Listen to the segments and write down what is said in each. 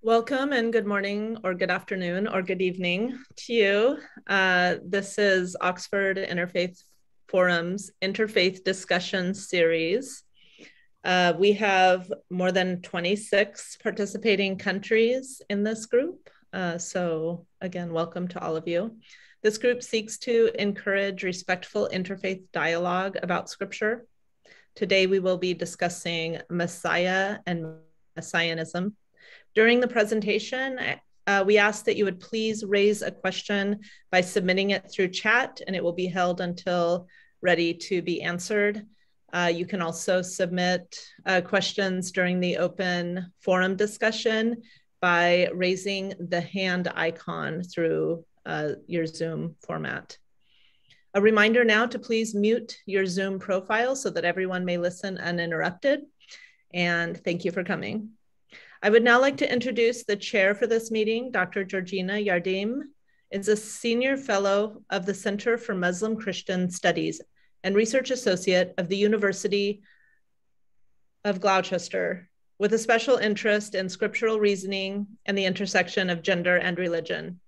Welcome and good morning or good afternoon or good evening to you. This is Oxford Interfaith Forum's Interfaith Discussion Series. We have more than 26 participating countries in this group. So again, welcome to all of you. This group seeks to encourage respectful interfaith dialogue about Scripture. Today we will be discussing Messiah and Messianism. During the presentation, we ask that you would please raise a question by submitting it through chat, and it will be held until ready to be answered. You can also submit questions during the open forum discussion by raising the hand icon through your Zoom format. A reminder now to please mute your Zoom profile so that everyone may listen uninterrupted. And thank you for coming. I would now like to introduce the chair for this meeting. Dr. Georgina Jardim is a senior fellow of the Center for Muslim Christian Studies and research associate of the University of Gloucester, with a special interest in scriptural reasoning and the intersection of gender and religion.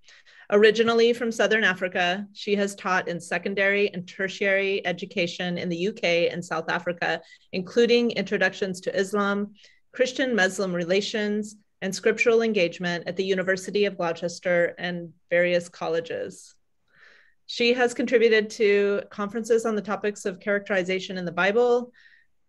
Originally from Southern Africa, she has taught in secondary and tertiary education in the UK and South Africa, including introductions to Islam, Christian-Muslim relations, and scriptural engagement at the University of Gloucester and various colleges. She has contributed to conferences on the topics of characterization in the Bible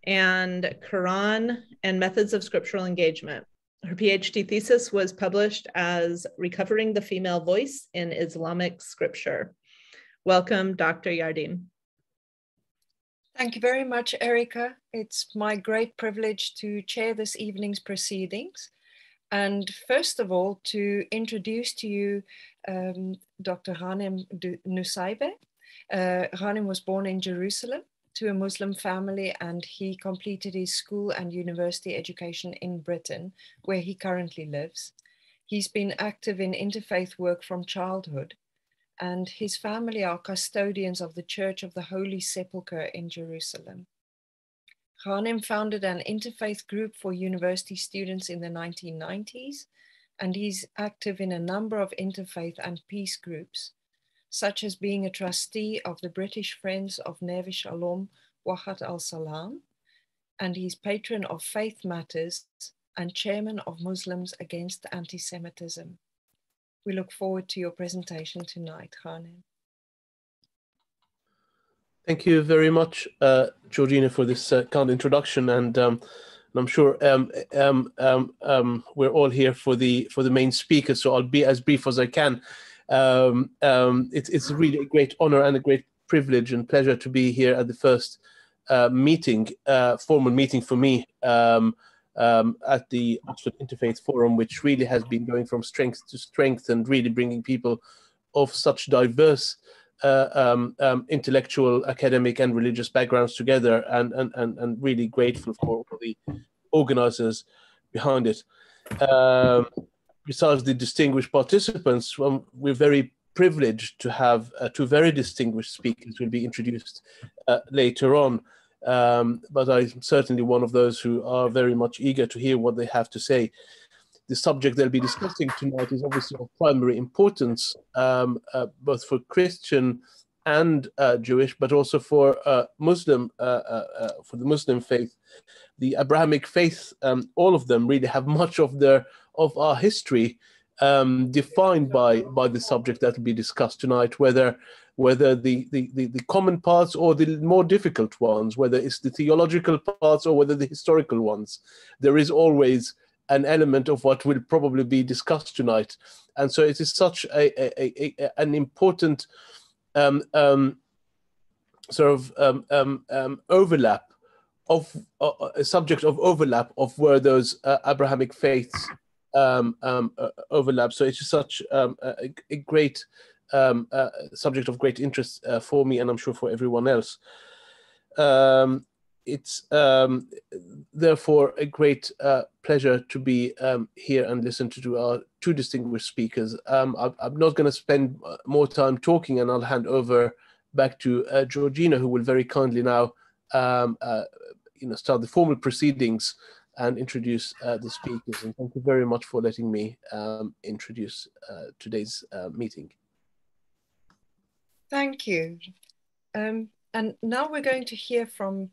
and Quran and methods of scriptural engagement. Her PhD thesis was published as Recovering the Female Voice in Islamic Scripture. Welcome, Dr. Jardim. Thank you very much, Erica. It's my great privilege to chair this evening's proceedings. And first of all, to introduce to you Dr. Ghanem Nuseibeh. Ghanem was born in Jerusalem to a Muslim family, and he completed his school and university education in Britain, where he currently lives. He's been active in interfaith work from childhood, and his family are custodians of the Church of the Holy Sepulchre in Jerusalem. Ghanem founded an interfaith group for university students in the 1990s, and he's active in a number of interfaith and peace groups, such as being a trustee of the British Friends of Neve Shalom Wahat al-Salam, and he's patron of Faith Matters and chairman of Muslims Against Anti-Semitism. We look forward to your presentation tonight, Ghanem. Thank you very much, Georgina, for this kind introduction, and I'm sure we're all here for the main speaker, so I'll be as brief as I can. It's really a great honor and a great privilege and pleasure to be here at the first formal meeting for me at the Oxford Interfaith Forum, which really has been going from strength to strength and really bringing people of such diverse intellectual, academic, and religious backgrounds together, and really grateful for the organizers behind it. Besides the distinguished participants, we're very privileged to have two very distinguished speakers who will be introduced later on. But I'm certainly one of those who are very much eager to hear what they have to say. The subject they'll be discussing tonight is obviously of primary importance, both for Christian and Jewish, but also for Muslim, for the Muslim faith. The Abrahamic faith, all of them really have much of our history defined by the subject that will be discussed tonight, whether the common parts or the more difficult ones, whether it's the theological parts or whether the historical ones. There is always an element of what will probably be discussed tonight. And so it is such an important overlap of a subject of overlap of where those Abrahamic faiths overlap. So it's just such a great subject of great interest for me, and I'm sure for everyone else. It's therefore a great pleasure to be here and listen to our two distinguished speakers. I'm not going to spend more time talking, and I'll hand over back to Georgina, who will very kindly now start the formal proceedings and introduce the speakers. And thank you very much for letting me introduce today's meeting. Thank you. And now we're going to hear from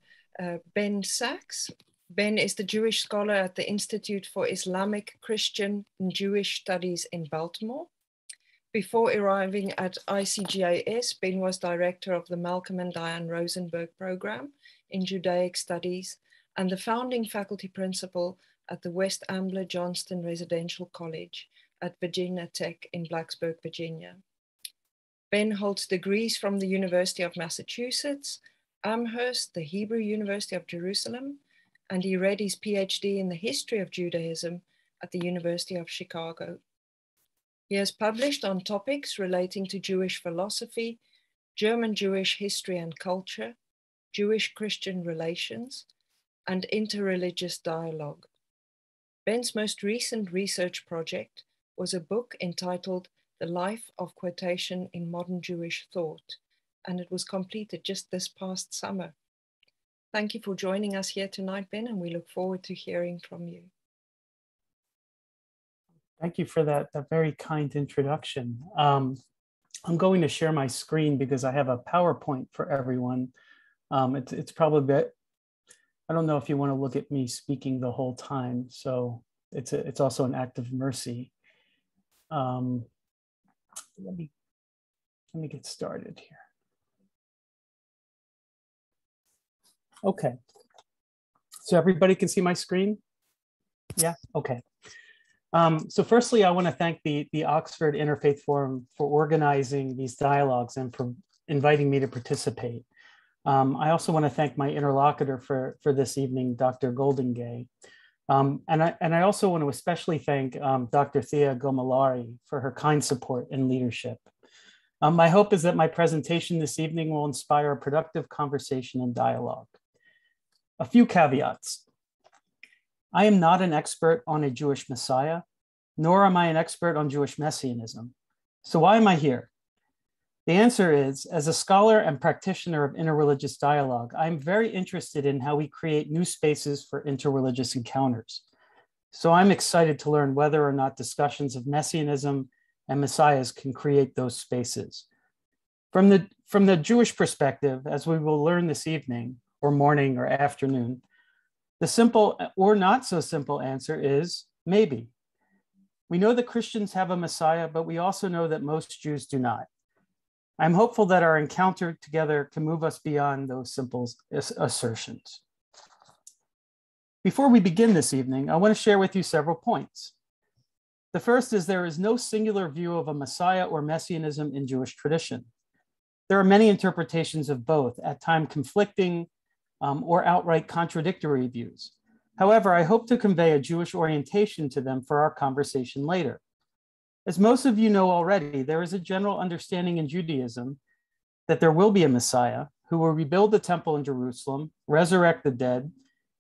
Ben Sachs. Ben is the Jewish scholar at the Institute for Islamic, Christian, and Jewish Studies in Baltimore. Before arriving at ICGAS, Ben was director of the Malcolm and Diane Rosenberg program in Judaic Studies and the founding faculty principal at the West Ambler Johnston Residential College at Virginia Tech in Blacksburg, Virginia. Ben holds degrees from the University of Massachusetts, Amherst, the Hebrew University of Jerusalem, and he read his PhD in the history of Judaism at the University of Chicago. He has published on topics relating to Jewish philosophy, German Jewish history and culture, Jewish-Christian relations, and interreligious dialogue. Ben's most recent research project was a book entitled The Life of Quotation in Modern Jewish Thought, and it was completed just this past summer. Thank you for joining us here tonight, Ben, and we look forward to hearing from you. Thank you for that very kind introduction. I'm going to share my screen because I have a PowerPoint for everyone. It's probably, I don't know if you want to look at me speaking the whole time, so it's also an act of mercy. Let me get started here. Okay, so everybody can see my screen? Yeah, okay. So firstly, I want to thank the Oxford Interfaith Forum for organizing these dialogues and for inviting me to participate. I also want to thank my interlocutor for this evening, Dr. Goldingay. And I also want to especially thank Dr. Thea Gomolari for her kind support and leadership. My hope is that my presentation this evening will inspire a productive conversation and dialogue. A few caveats. I am not an expert on a Jewish Messiah, nor am I an expert on Jewish Messianism. So why am I here? The answer is, as a scholar and practitioner of interreligious dialogue, I'm very interested in how we create new spaces for interreligious encounters. So I'm excited to learn whether or not discussions of Messianism and Messiahs can create those spaces. From the Jewish perspective, as we will learn this evening, or morning or afternoon, the simple or not so simple answer is maybe. We know that Christians have a Messiah, but we also know that most Jews do not. I'm hopeful that our encounter together can move us beyond those simple assertions. Before we begin this evening, I want to share with you several points. The first is there is no singular view of a Messiah or Messianism in Jewish tradition. There are many interpretations of both, at times conflicting or outright contradictory views. However, I hope to convey a Jewish orientation to them for our conversation later. As most of you know already, there is a general understanding in Judaism that there will be a Messiah who will rebuild the temple in Jerusalem, resurrect the dead,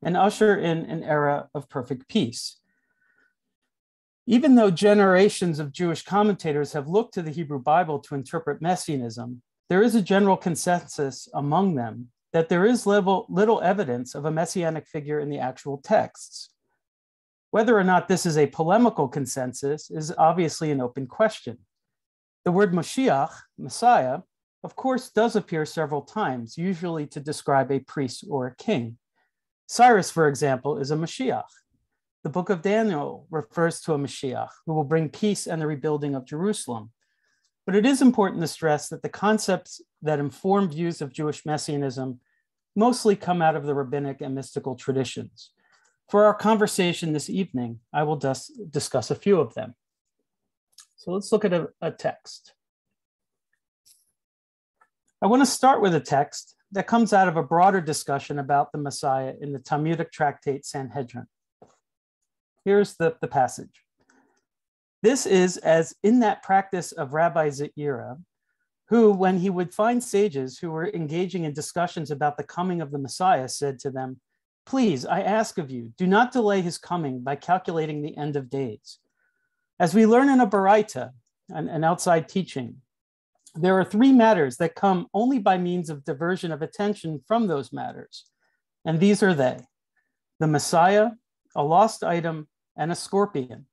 and usher in an era of perfect peace. Even though generations of Jewish commentators have looked to the Hebrew Bible to interpret Messianism, there is a general consensus among them that there is little evidence of a messianic figure in the actual texts. Whether or not this is a polemical consensus is obviously an open question. The word Mashiach, Messiah, of course, does appear several times, usually to describe a priest or a king. Cyrus, for example, is a Mashiach. The book of Daniel refers to a Mashiach who will bring peace and the rebuilding of Jerusalem. But it is important to stress that the concepts that inform views of Jewish messianism mostly come out of the rabbinic and mystical traditions. For our conversation this evening, I will discuss a few of them. So let's look at a text. I want to start with a text that comes out of a broader discussion about the Messiah in the Talmudic Tractate Sanhedrin. Here's the passage. This is as in that practice of Rabbi Zeira, who, when he would find sages who were engaging in discussions about the coming of the Messiah, said to them, "Please, I ask of you, do not delay his coming by calculating the end of days." As we learn in a Baraita, an outside teaching, there are three matters that come only by means of diversion of attention from those matters. And these are they: the Messiah, a lost item, and a scorpion.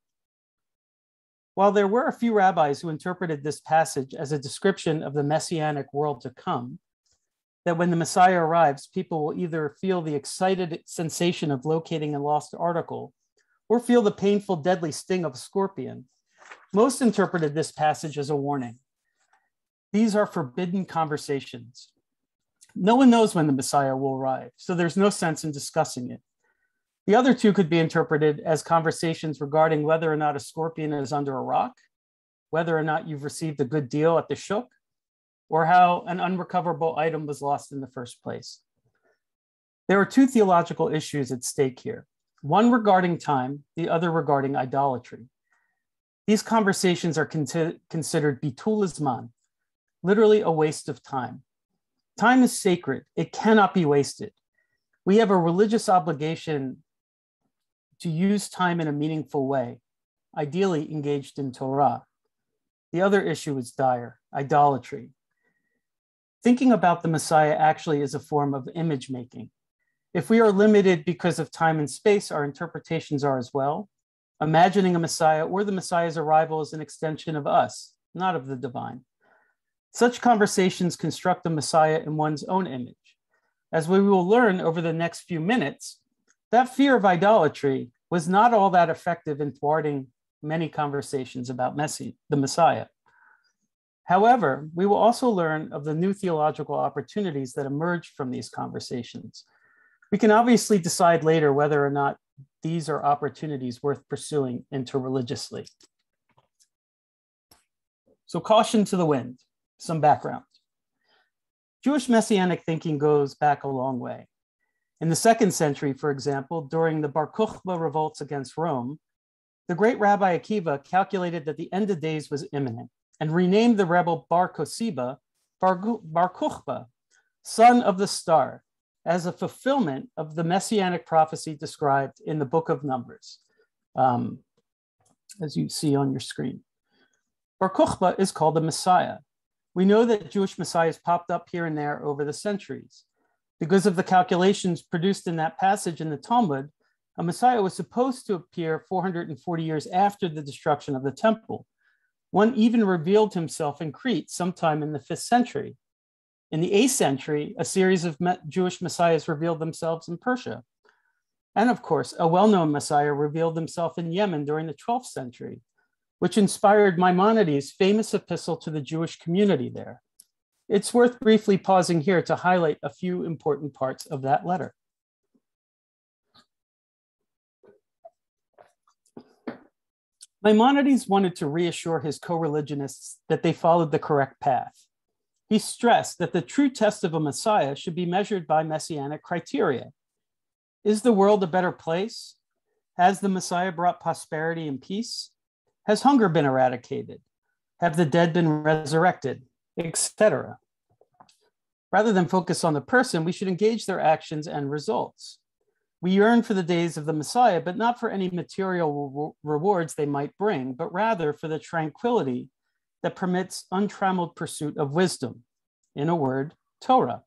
While there were a few rabbis who interpreted this passage as a description of the Messianic world to come, that when the Messiah arrives, people will either feel the excited sensation of locating a lost article or feel the painful, deadly sting of a scorpion, most interpreted this passage as a warning. These are forbidden conversations. No one knows when the Messiah will arrive, so there's no sense in discussing it. The other two could be interpreted as conversations regarding whether or not a scorpion is under a rock, whether or not you've received a good deal at the shuk, or how an unrecoverable item was lost in the first place. There are two theological issues at stake here, one regarding time, the other regarding idolatry. These conversations are considered bitul zman, literally a waste of time. Time is sacred. It cannot be wasted. We have a religious obligation to use time in a meaningful way, ideally engaged in Torah. The other issue is dire, idolatry. Thinking about the Messiah actually is a form of image making. If we are limited because of time and space, our interpretations are as well. Imagining a Messiah or the Messiah's arrival is an extension of us, not of the divine. Such conversations construct the Messiah in one's own image. As we will learn over the next few minutes, that fear of idolatry was not all that effective in thwarting many conversations about the Messiah. However, we will also learn of the new theological opportunities that emerge from these conversations. We can obviously decide later whether or not these are opportunities worth pursuing interreligiously. So caution to the wind, some background. Jewish Messianic thinking goes back a long way. In the 2nd century, for example, during the Bar Kokhba revolts against Rome, the great Rabbi Akiva calculated that the end of days was imminent and renamed the rebel Bar Kokhba, Bar Kokhba, son of the star, as a fulfillment of the Messianic prophecy described in the book of Numbers, as you see on your screen. Bar Kokhba is called the Messiah. We know that Jewish messiahs popped up here and there over the centuries. Because of the calculations produced in that passage in the Talmud, a Messiah was supposed to appear 440 years after the destruction of the temple. One even revealed himself in Crete sometime in the 5th century. In the 8th century, a series of Jewish messiahs revealed themselves in Persia. And of course, a well-known messiah revealed himself in Yemen during the 12th century, which inspired Maimonides' famous epistle to the Jewish community there. It's worth briefly pausing here to highlight a few important parts of that letter. Maimonides wanted to reassure his co-religionists that they followed the correct path. He stressed that the true test of a Messiah should be measured by Messianic criteria. Is the world a better place? Has the Messiah brought prosperity and peace? Has hunger been eradicated? Have the dead been resurrected? Etc. Rather than focus on the person, we should engage their actions and results. We yearn for the days of the Messiah, but not for any material rewards they might bring, but rather for the tranquility that permits untrammeled pursuit of wisdom. In a word, Torah.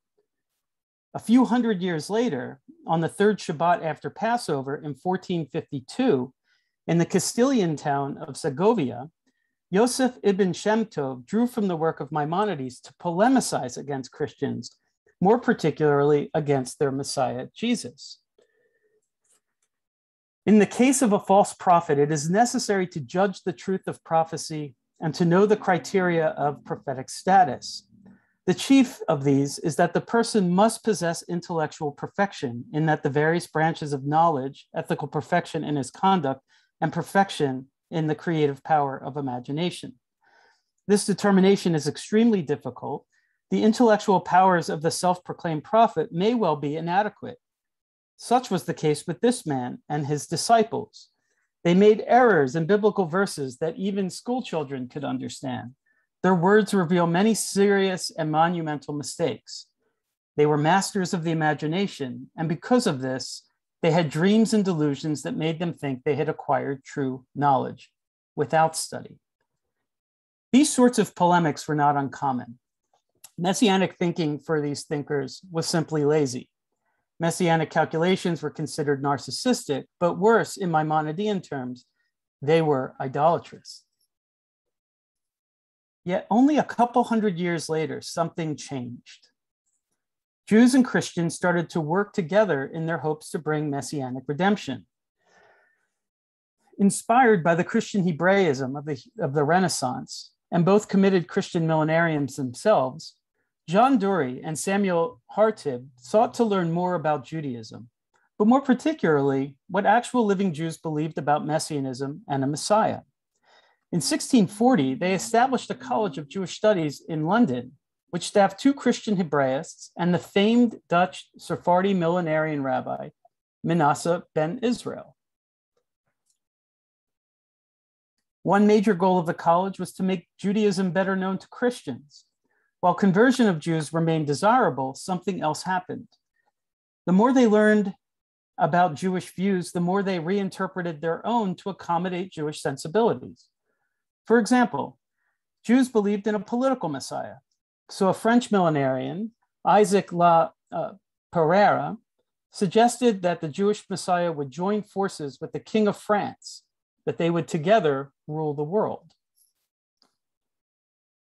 A few hundred years later, on the 3rd Shabbat after Passover in 1452, in the Castilian town of Segovia, Yosef ibn Shem Tov drew from the work of Maimonides to polemicize against Christians, more particularly against their Messiah, Jesus. In the case of a false prophet, it is necessary to judge the truth of prophecy and to know the criteria of prophetic status. The chief of these is that the person must possess intellectual perfection in that the various branches of knowledge, ethical perfection in his conduct, and perfection in the creative power of imagination. This determination is extremely difficult. The intellectual powers of the self-proclaimed prophet may well be inadequate. Such was the case with this man and his disciples. They made errors in biblical verses that even school children could understand. Their words reveal many serious and monumental mistakes. They were masters of the imagination, and because of this, they had dreams and delusions that made them think they had acquired true knowledge without study. These sorts of polemics were not uncommon. Messianic thinking for these thinkers was simply lazy. Messianic calculations were considered narcissistic, but worse, in Maimonidean terms, they were idolatrous. Yet only a couple hundred years later, something changed. Jews and Christians started to work together in their hopes to bring Messianic redemption. Inspired by the Christian Hebraism of the Renaissance, and both committed Christian millenarians themselves, John Dury and Samuel Hartib sought to learn more about Judaism, but more particularly, what actual living Jews believed about Messianism and a Messiah. In 1640, they established a College of Jewish Studies in London, which staffed 2 Christian Hebraists and the famed Dutch Sephardi millenarian rabbi, Manasseh ben Israel. One major goal of the college was to make Judaism better known to Christians. While conversion of Jews remained desirable, something else happened. The more they learned about Jewish views, the more they reinterpreted their own to accommodate Jewish sensibilities. For example, Jews believed in a political Messiah. So a French millenarian, Isaac La Pereira, suggested that the Jewish Messiah would join forces with the King of France, that they would together rule the world.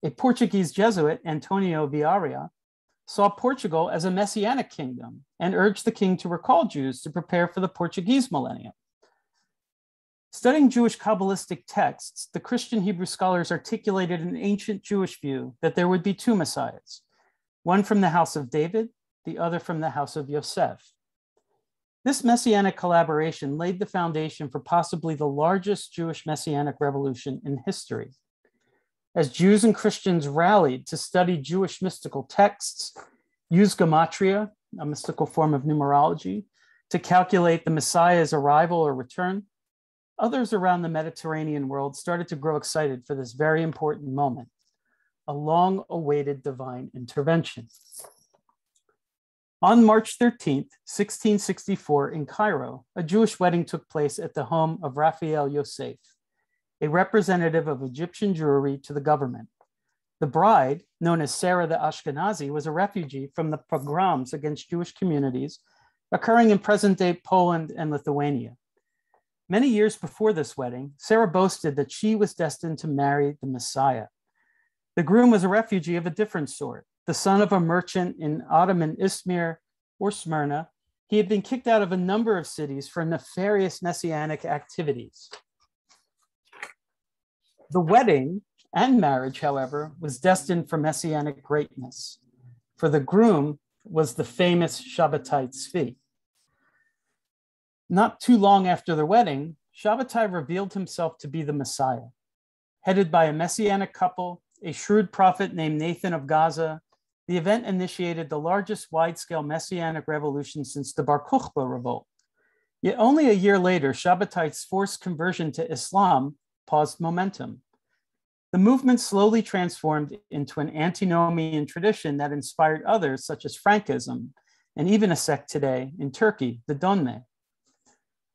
A Portuguese Jesuit, Antonio Vieira, saw Portugal as a messianic kingdom and urged the king to recall Jews to prepare for the Portuguese millennium. Studying Jewish Kabbalistic texts, the Christian Hebrew scholars articulated an ancient Jewish view that there would be 2 messiahs, one from the house of David, the other from the house of Yosef. This messianic collaboration laid the foundation for possibly the largest Jewish messianic revolution in history. As Jews and Christians rallied to study Jewish mystical texts, use gematria, a mystical form of numerology, to calculate the Messiah's arrival or return, others around the Mediterranean world started to grow excited for this very important moment, a long-awaited divine intervention. On March 13th, 1664, in Cairo, a Jewish wedding took place at the home of Raphael Yosef, a representative of Egyptian Jewry to the government. The bride, known as Sarah the Ashkenazi, was a refugee from the pogroms against Jewish communities occurring in present-day Poland and Lithuania. Many years before this wedding, Sarah boasted that she was destined to marry the Messiah. The groom was a refugee of a different sort, the son of a merchant in Ottoman Izmir or Smyrna. He had been kicked out of a number of cities for nefarious messianic activities. The wedding and marriage, however, was destined for messianic greatness, for the groom was the famous Shabbatai Tzvi. Not too long after the wedding, Shabbatai revealed himself to be the Messiah. Headed by a messianic couple, a shrewd prophet named Nathan of Gaza, the event initiated the largest wide-scale messianic revolution since the Bar Kokhba revolt. Yet only a year later, Shabbatai's forced conversion to Islam paused momentum. The movement slowly transformed into an antinomian tradition that inspired others, such as Frankism, and even a sect today in Turkey, the Donme.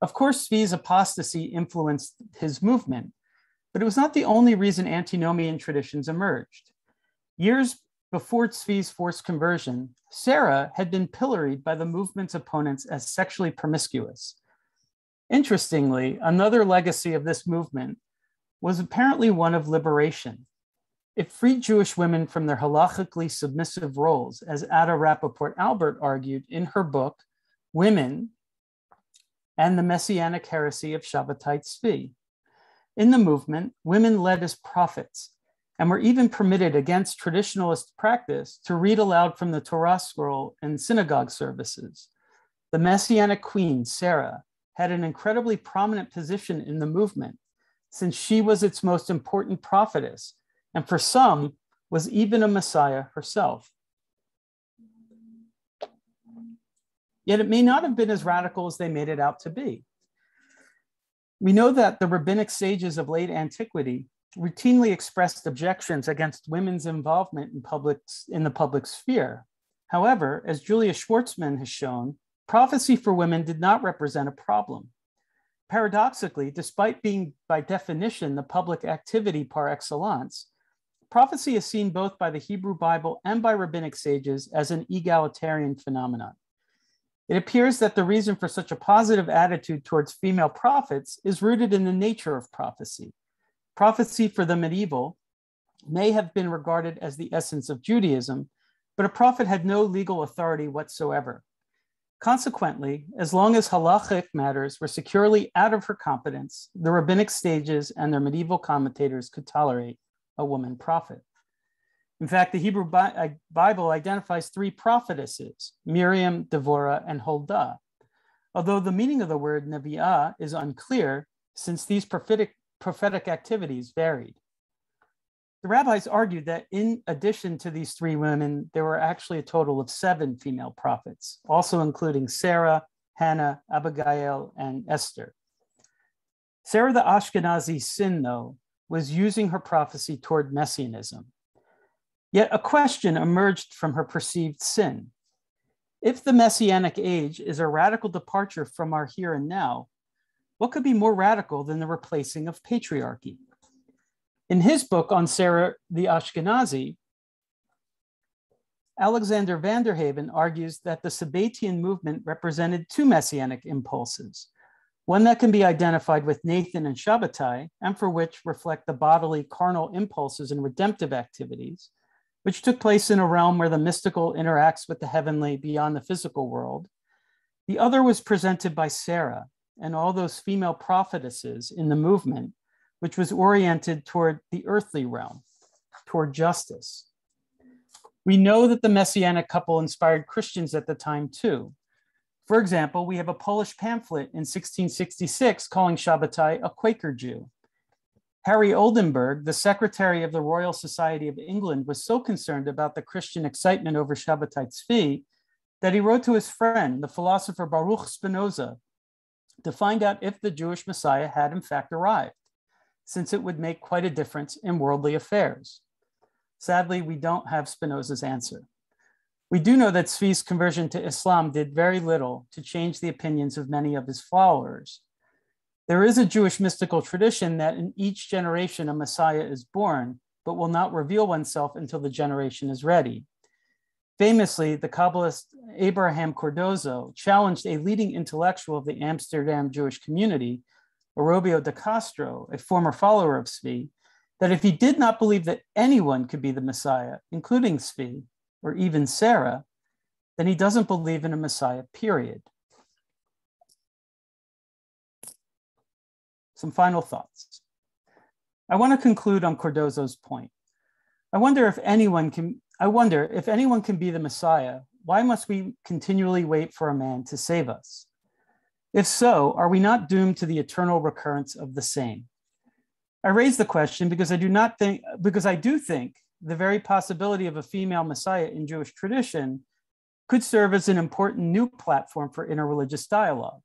Of course, Tzvi's apostasy influenced his movement, but it was not the only reason antinomian traditions emerged. Years before Tzvi's forced conversion, Sarah had been pilloried by the movement's opponents as sexually promiscuous. Interestingly, another legacy of this movement was apparently one of liberation. It freed Jewish women from their halachically submissive roles, as Ada Rappaport Albert argued in her book, Women and the Messianic Heresy of Shabbatai Tzvi. In the movement, women led as prophets and were even permitted against traditionalist practice to read aloud from the Torah scroll in synagogue services. The Messianic queen, Sarah, had an incredibly prominent position in the movement, since she was its most important prophetess, and for some was even a Messiah herself. Yet it may not have been as radical as they made it out to be. We know that the rabbinic sages of late antiquity routinely expressed objections against women's involvement in the public sphere. However, as Julia Schwartzman has shown, prophecy for women did not represent a problem. Paradoxically, despite being by definition the public activity par excellence, prophecy is seen both by the Hebrew Bible and by rabbinic sages as an egalitarian phenomenon. It appears that the reason for such a positive attitude towards female prophets is rooted in the nature of prophecy. Prophecy for the medieval may have been regarded as the essence of Judaism, but a prophet had no legal authority whatsoever. Consequently, as long as halachic matters were securely out of her competence, the rabbinic sages and their medieval commentators could tolerate a woman prophet. In fact, the Hebrew Bible identifies 3 prophetesses, Miriam, Devorah, and Huldah, although the meaning of the word nevi'ah is unclear since these prophetic activities varied. The rabbis argued that in addition to these 3 women, there were actually a total of 7 female prophets, also including Sarah, Hannah, Abigail, and Esther. Sarah the Ashkenazi's sin, though, was using her prophecy toward Messianism. Yet a question emerged from her perceived sin. If the Messianic age is a radical departure from our here and now, what could be more radical than the replacing of patriarchy? In his book on Sarah the Ashkenazi, Alexander Vanderhaven argues that the Sabbatian movement represented 2 messianic impulses, one that can be identified with Nathan and Shabbatai, and for which reflect the bodily carnal impulses and redemptive activities, which took place in a realm where the mystical interacts with the heavenly beyond the physical world. The other was presented by Sarah and all those female prophetesses in the movement, which was oriented toward the earthly realm, toward justice. We know that the Messianic couple inspired Christians at the time too. For example, we have a Polish pamphlet in 1666 calling Shabbatai a Quaker Jew. Harry Oldenburg, the secretary of the Royal Society of England, was so concerned about the Christian excitement over Shabbatai Tzvi that he wrote to his friend, the philosopher Baruch Spinoza, to find out if the Jewish Messiah had in fact arrived, since it would make quite a difference in worldly affairs. Sadly, we don't have Spinoza's answer. We do know that Tzvi's conversion to Islam did very little to change the opinions of many of his followers. There is a Jewish mystical tradition that in each generation a Messiah is born, but will not reveal oneself until the generation is ready. Famously, the Kabbalist Abraham Cardozo challenged a leading intellectual of the Amsterdam Jewish community, Orobio de Castro, a former follower of Tzvi, that if he did not believe that anyone could be the Messiah, including Tzvi, or even Sarah, then he doesn't believe in a Messiah, period. Some final thoughts. I want to conclude on Cardozo's point. I wonder if anyone can be the Messiah. Why must we continually wait for a man to save us? If so, are we not doomed to the eternal recurrence of the same? I raise the question because I do think the very possibility of a female Messiah in Jewish tradition could serve as an important new platform for interreligious dialogue.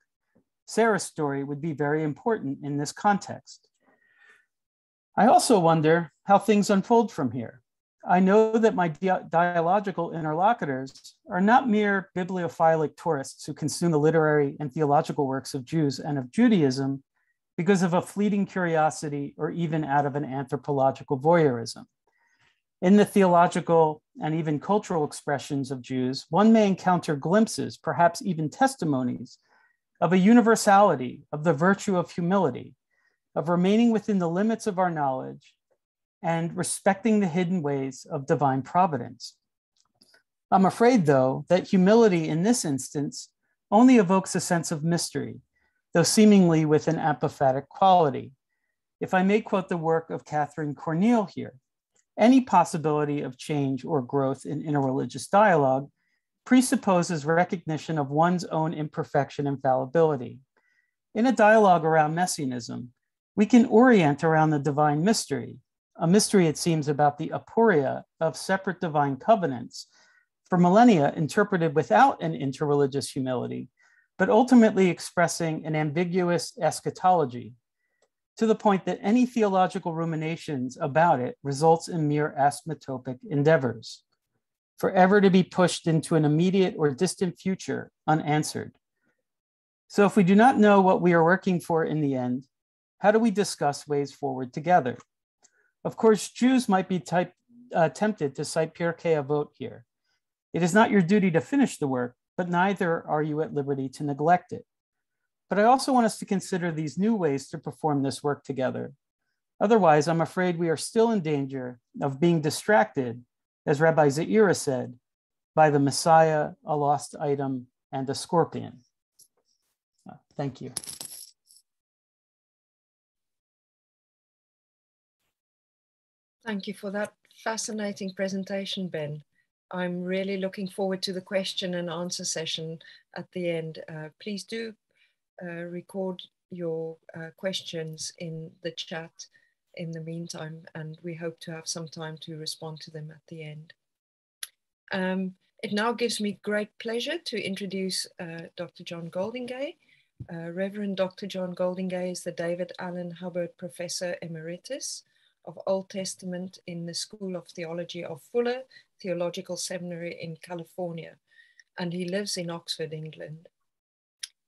Sarah's story would be very important in this context. I also wonder how things unfold from here. I know that my dialogical interlocutors are not mere bibliophilic tourists who consume the literary and theological works of Jews and of Judaism because of a fleeting curiosity or even out of an anthropological voyeurism. In the theological and even cultural expressions of Jews, one may encounter glimpses, perhaps even testimonies, of a universality, of the virtue of humility, of remaining within the limits of our knowledge and respecting the hidden ways of divine providence. I'm afraid, though, that humility in this instance only evokes a sense of mystery, though seemingly with an apophatic quality. If I may quote the work of Catherine Corneille here, any possibility of change or growth in interreligious dialogue presupposes recognition of one's own imperfection and fallibility. In a dialogue around Messianism, we can orient around the divine mystery, a mystery, it seems, about the aporia of separate divine covenants, for millennia interpreted without an interreligious humility, but ultimately expressing an ambiguous eschatology, to the point that any theological ruminations about it results in mere asymptotic endeavors, forever to be pushed into an immediate or distant future unanswered. So if we do not know what we are working for in the end, how do we discuss ways forward together? Of course, Jews might be tempted to cite Pirkei Avot here. It is not your duty to finish the work, but neither are you at liberty to neglect it. But I also want us to consider these new ways to perform this work together. Otherwise, I'm afraid we are still in danger of being distracted, as Rabbi Zaira said, by the Messiah, a lost item, and a scorpion. Thank you. Thank you for that fascinating presentation, Ben. I'm really looking forward to the question and answer session at the end. Please do record your questions in the chat in the meantime, and we hope to have some time to respond to them at the end. It now gives me great pleasure to introduce Dr. John Goldingay. Reverend Dr. John Goldingay is the David Allen Hubbard Professor Emeritus of Old Testament in the School of Theology of Fuller Theological Seminary in California, and he lives in Oxford, England.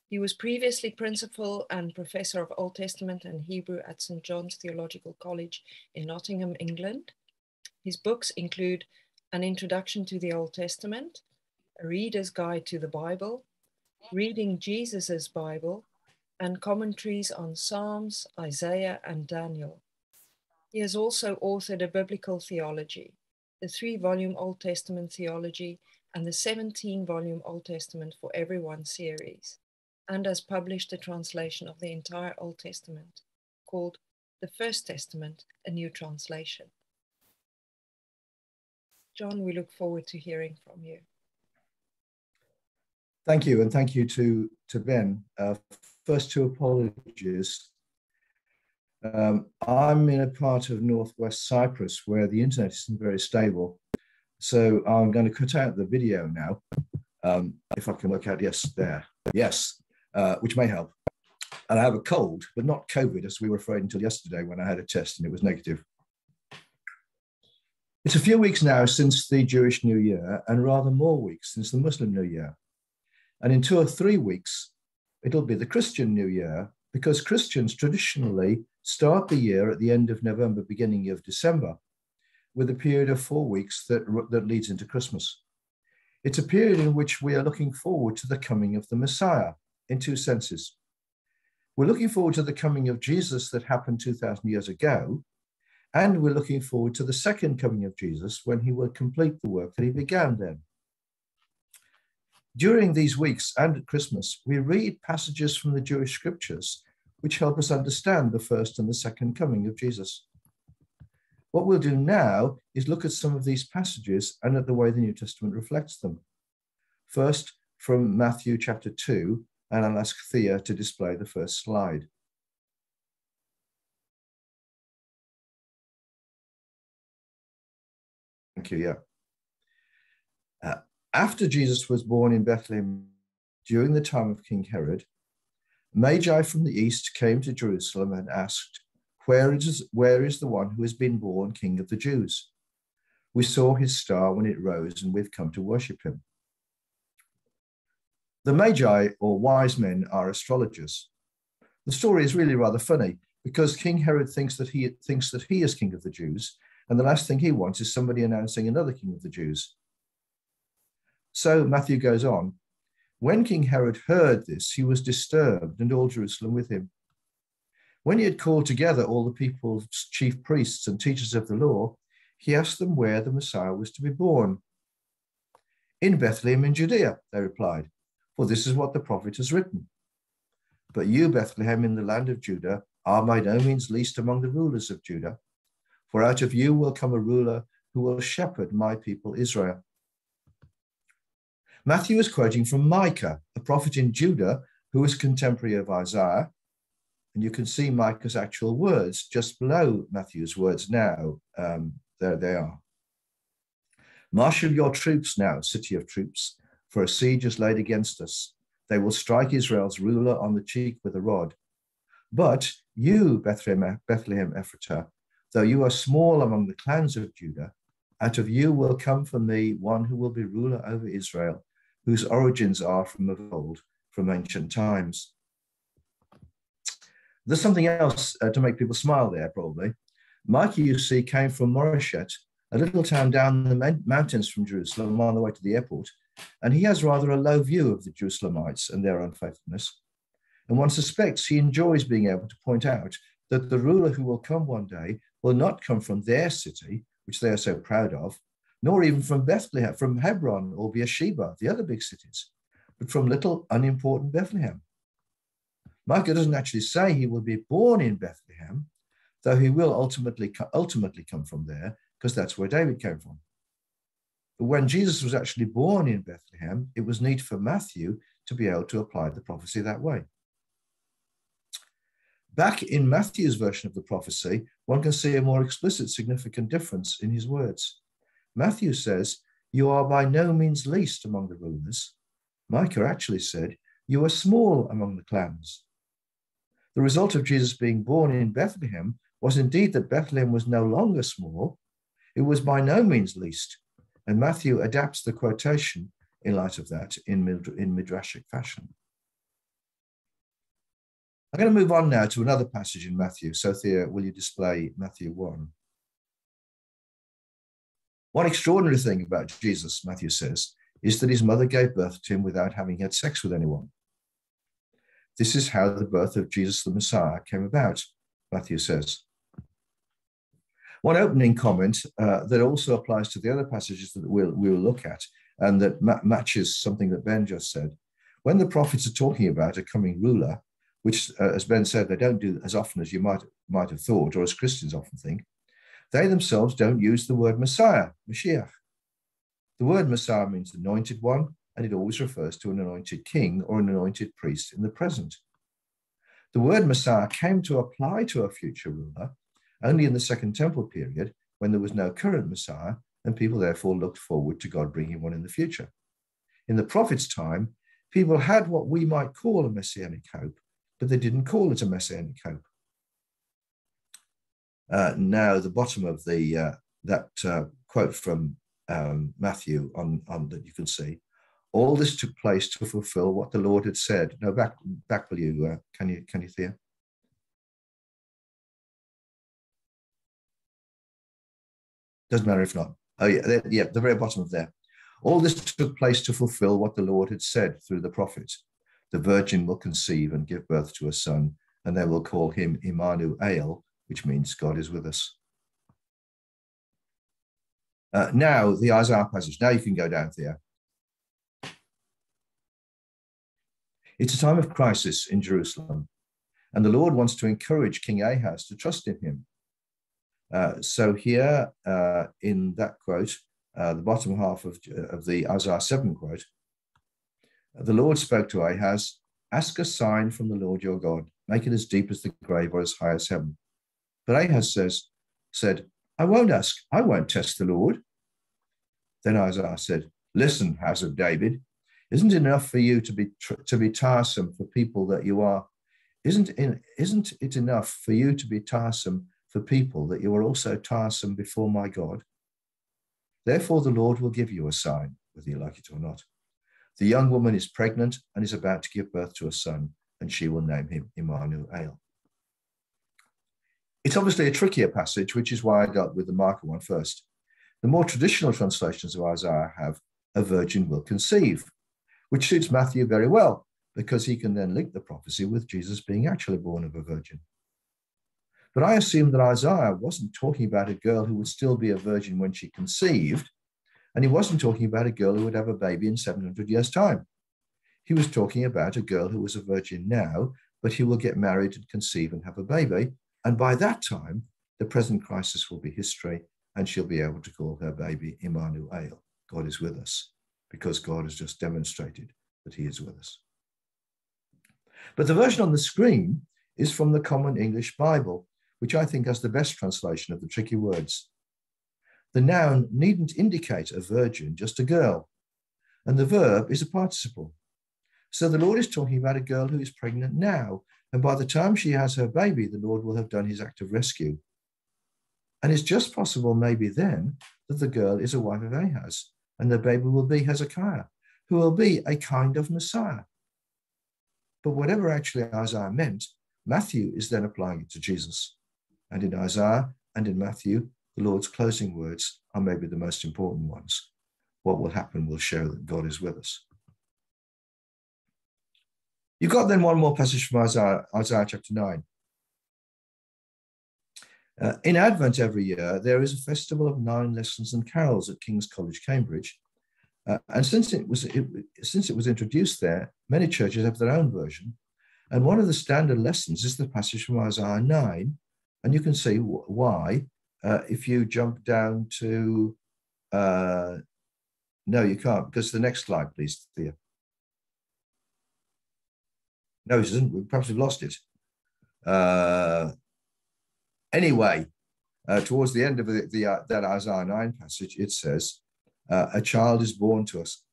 He was previously Principal and Professor of Old Testament and Hebrew at St. John's Theological College in Nottingham, England. His books include An Introduction to the Old Testament, A Reader's Guide to the Bible, Reading Jesus's Bible, and commentaries on Psalms, Isaiah, and Daniel. He has also authored a biblical theology, the 3-volume Old Testament theology, and the 17-volume Old Testament for Everyone series, and has published a translation of the entire Old Testament called The First Testament, a New Translation. John, we look forward to hearing from you. Thank you, and thank you to Ben. First, 2 apologies. I'm in a part of Northwest Cyprus where the internet isn't very stable. So I'm going to cut out the video now. If I can work out, yes, there. Yes, which may help. And I have a cold, but not COVID, as we were afraid until yesterday when I had a test and it was negative. It's a few weeks now since the Jewish New Year, and rather more weeks since the Muslim New Year. And in 2 or 3 weeks, it'll be the Christian New Year, because Christians traditionally start the year at the end of November, beginning of December, with a period of 4 weeks that leads into Christmas. It's a period in which we are looking forward to the coming of the Messiah in 2 senses. We're looking forward to the coming of Jesus that happened 2,000 years ago, and we're looking forward to the second coming of Jesus when he will complete the work that he began then. During these weeks and at Christmas, we read passages from the Jewish scriptures which help us understand the first and the second coming of Jesus. What we'll do now is look at some of these passages and at the way the New Testament reflects them. First, from Matthew chapter 2, and I'll ask Thea to display the first slide. Thank you, yeah. After Jesus was born in Bethlehem during the time of King Herod, Magi from the east came to Jerusalem and asked, where is the one who has been born King of the Jews? We saw his star when it rose, and we've come to worship him. The Magi, or wise men, are astrologers. The story is really rather funny because King Herod thinks that he is King of the Jews, and the last thing he wants is somebody announcing another King of the Jews. So Matthew goes on, when King Herod heard this, he was disturbed, and all Jerusalem with him. When he had called together all the people's chief priests and teachers of the law, he asked them where the Messiah was to be born. In Bethlehem in Judea, they replied, for this is what the prophet has written. But you, Bethlehem, in the land of Judah, are by no means least among the rulers of Judah, for out of you will come a ruler who will shepherd my people Israel. Matthew is quoting from Micah, a prophet in Judah who was contemporary of Isaiah. And you can see Micah's actual words just below Matthew's words now. There they are. Marshal your troops now, city of troops, for a siege is laid against us. They will strike Israel's ruler on the cheek with a rod. But you, Bethlehem Ephratah, though you are small among the clans of Judah, out of you will come for me one who will be ruler over Israel, whose origins are from of old, from ancient times. There's something else to make people smile there, probably. Micah, you see, came from Moreshet, a little town down the mountains from Jerusalem on the way to the airport, and he has rather a low view of the Jerusalemites and their unfaithfulness. And one suspects he enjoys being able to point out that the ruler who will come one day will not come from their city, which they are so proud of, nor even from Bethlehem, from Hebron or Beersheba, the other big cities, but from little unimportant Bethlehem. Micah doesn't actually say he will be born in Bethlehem, though he will ultimately come from there, because that's where David came from. But when Jesus was actually born in Bethlehem, it was neat for Matthew to be able to apply the prophecy that way. Back in Matthew's version of the prophecy, one can see a more explicit, significant difference in his words. Matthew says, "You are by no means least among the rulers." Micah actually said, "You are small among the clans." The result of Jesus being born in Bethlehem was indeed that Bethlehem was no longer small. It was by no means least. And Matthew adapts the quotation in light of that in midrashic fashion. I'm going to move on now to another passage in Matthew. Sophia, will you display Matthew 1? One extraordinary thing about Jesus, Matthew says, is that his mother gave birth to him without having had sex with anyone. This is how the birth of Jesus the Messiah came about, Matthew says. One opening comment that also applies to the other passages that we'll look at, and that matches something that Ben just said. When the prophets are talking about a coming ruler, which, as Ben said, they don't do as often as you might have thought, or as Christians often think, they themselves don't use the word Messiah, Mashiach. The word Messiah means anointed one, and it always refers to an anointed king or an anointed priest in the present. The word Messiah came to apply to a future ruler only in the Second Temple period, when there was no current Messiah, and people therefore looked forward to God bringing one in the future. In the prophet's time, people had what we might call a messianic hope, but they didn't call it a messianic hope. Now, the bottom of that quote from Matthew on that you can see, all this took place to fulfill what the Lord had said. No, back will you? Can you Thea? Doesn't matter if not. Oh yeah, the very bottom of there. All this took place to fulfill what the Lord had said through the prophet. The virgin will conceive and give birth to a son, and they will call him Immanuel, which means God is with us. Now, the Isaiah passage. Now you can go down there. It's a time of crisis in Jerusalem, and the Lord wants to encourage King Ahaz to trust in him. So here in that quote, the bottom half of the Isaiah 7 quote, the Lord spoke to Ahaz, "Ask a sign from the Lord your God, make it as deep as the grave or as high as heaven." But Ahaz said, "I won't ask, I won't test the Lord." Then Isaiah said, "Listen, house of David, isn't it enough for you to be tiresome for people that you are? Isn't it enough for you to be tiresome for people that you are also tiresome before my God? Therefore the Lord will give you a sign, whether you like it or not. The young woman is pregnant and is about to give birth to a son, and she will name him Immanuel." It's obviously a trickier passage, which is why I dealt with the marker one first. The more traditional translations of Isaiah have "a virgin will conceive," which suits Matthew very well, because he can then link the prophecy with Jesus being actually born of a virgin. But I assume that Isaiah wasn't talking about a girl who would still be a virgin when she conceived, and he wasn't talking about a girl who would have a baby in 700 years' time. He was talking about a girl who was a virgin now, but who will get married and conceive and have a baby, and by that time, the present crisis will be history, and she'll be able to call her baby Immanuel. God is with us, because God has just demonstrated that he is with us. But the version on the screen is from the Common English Bible, which I think has the best translation of the tricky words. The noun needn't indicate a virgin, just a girl, and the verb is a participle. So the Lord is talking about a girl who is pregnant now, and by the time she has her baby, the Lord will have done his act of rescue. And it's just possible maybe then that the girl is a wife of Ahaz, and the baby will be Hezekiah, who will be a kind of Messiah. But whatever actually Isaiah meant, Matthew is then applying it to Jesus. And in Isaiah and in Matthew, the Lord's closing words are maybe the most important ones. what will happen will show that God is with us. You've got then one more passage from Isaiah chapter 9. In Advent every year, there is a festival of 9 lessons and carols at King's College, Cambridge. And since it was introduced there, many churches have their own version. And one of the standard lessons is the passage from Isaiah 9. And you can see why if you jump down to, no, you can't, because the next slide, please, Thea. No, it isn't. Perhaps we've lost it. Anyway, towards the end of that Isaiah 9 passage, it says, a child is born to us.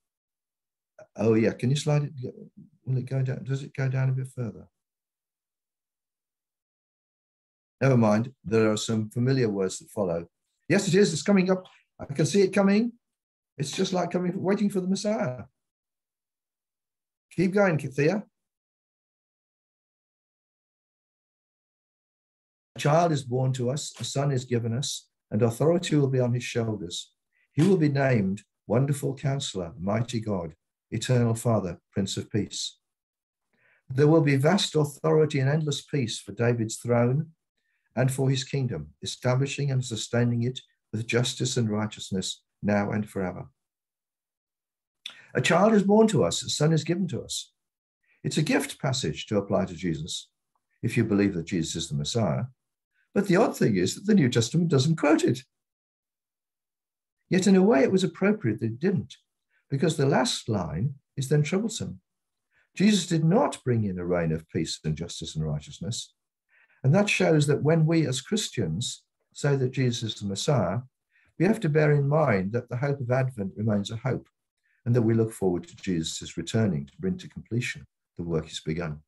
Oh, yeah. Can you slide it? Will it go down? Does it go down a bit further? Never mind. There are some familiar words that follow. Yes, it is. It's coming up. I can see it coming. It's just like waiting for the Messiah. Keep going, Thea. A child is born to us, a son is given us, and authority will be on his shoulders. He will be named Wonderful Counselor, Mighty God, Eternal Father, Prince of Peace. There will be vast authority and endless peace for David's throne and for his kingdom, establishing and sustaining it with justice and righteousness now and forever. A child is born to us, a son is given to us. It's a gift passage to apply to Jesus, if you believe that Jesus is the Messiah. But the odd thing is that the New Testament doesn't quote it. Yet in a way it was appropriate that it didn't, because the last line is then troublesome. Jesus did not bring in a reign of peace and justice and righteousness. And that shows that when we as Christians say that Jesus is the Messiah, we have to bear in mind that the hope of Advent remains a hope, and that we look forward to Jesus' returning to bring to completion the work he's begun.